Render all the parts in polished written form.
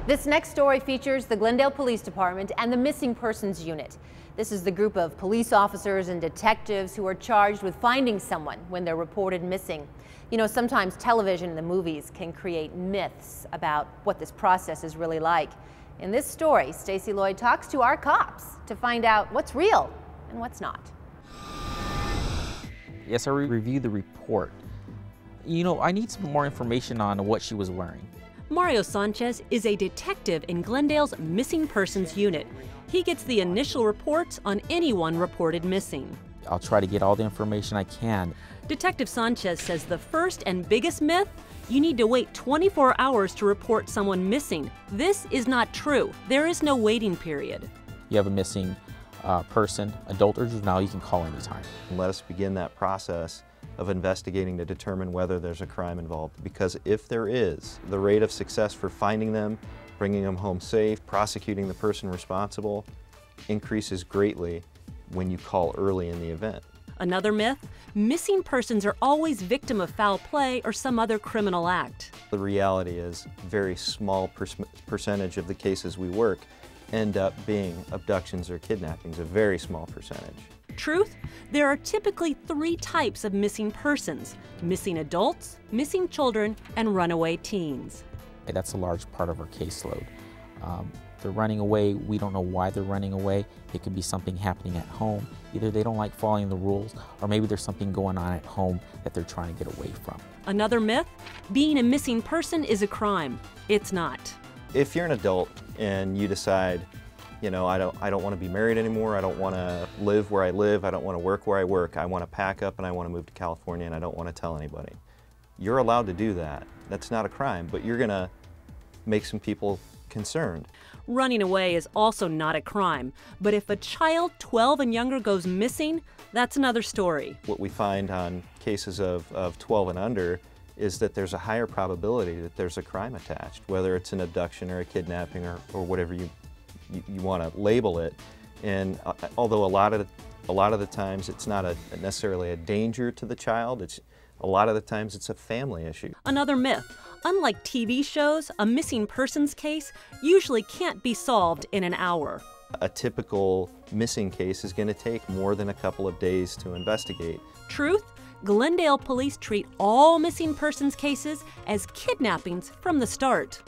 This next story features the Glendale Police Department and the Missing Persons Unit. This is the group of police officers and detectives who are charged with finding someone when they're reported missing. You know, sometimes television and the movies can create myths about what this process is really like. In this story, Stacey Lloyd talks to our cops to find out what's real and what's not. Yes, I reviewed the report. You know, I need some more information on what she was wearing. Mario Sanchez is a detective in Glendale's Missing Persons Unit. He gets the initial reports on anyone reported missing. I'll try to get all the information I can. Detective Sanchez says the first and biggest myth: you need to wait 24 hours to report someone missing. This is not true. There is no waiting period. You have a missing person, adult or juvenile, you can call anytime. Let us begin that process of investigating to determine whether there's a crime involved. Because if there is, the rate of success for finding them, bringing them home safe, prosecuting the person responsible increases greatly when you call early in the event. Another myth: missing persons are always victim of foul play or some other criminal act. The reality is a very small percentage of the cases we work end up being abductions or kidnappings, a very small percentage. Truth: there are typically 3 types of missing persons: missing adults, missing children, and runaway teens. That's a large part of our caseload. They're running away, we don't know why they're running away. It could be something happening at home. Either they don't like following the rules, or maybe there's something going on at home that they're trying to get away from. Another myth: being a missing person is a crime. It's not. If you're an adult and you decide, you know, I don't want to be married anymore, I don't want to live where I live, I don't want to work where I work, I want to pack up and I want to move to California and I don't want to tell anybody. You're allowed to do that. That's not a crime, but you're going to make some people concerned. Running away is also not a crime, but if a child 12 and younger goes missing, that's another story. What we find on cases of 12 and under is that there's a higher probability that there's a crime attached, whether it's an abduction or a kidnapping or whatever you want to label it. And although a lot of the times it's not necessarily a danger to the child, a lot of the times it's a family issue. Another myth: unlike TV shows, a missing persons case usually can't be solved in an hour. A typical missing case is going to take more than a couple of days to investigate. Truth: Glendale police treat all missing persons cases as kidnappings from the start.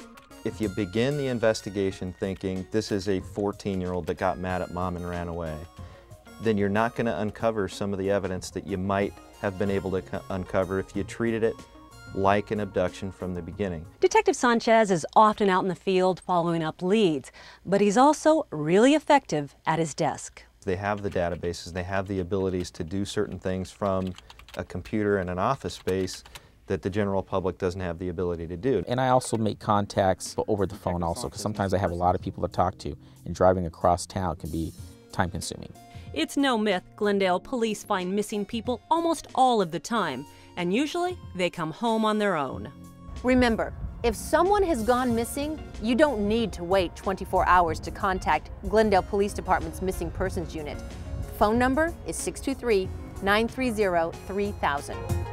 If you begin the investigation thinking this is a 14-year-old that got mad at mom and ran away, then you're not going to uncover some of the evidence that you might have been able to uncover if you treated it like an abduction from the beginning. Detective Sanchez is often out in the field following up leads, but he's also really effective at his desk. They have the databases, they have the abilities to do certain things from a computer in an office space that the general public doesn't have the ability to do. And I also make contacts over the phone also, because sometimes I have a lot of people to talk to, and driving across town can be time consuming. It's no myth Glendale police find missing people almost all of the time, and usually they come home on their own. Remember, if someone has gone missing, you don't need to wait 24 hours to contact Glendale Police Department's Missing Persons Unit. The phone number is 623-930-3000.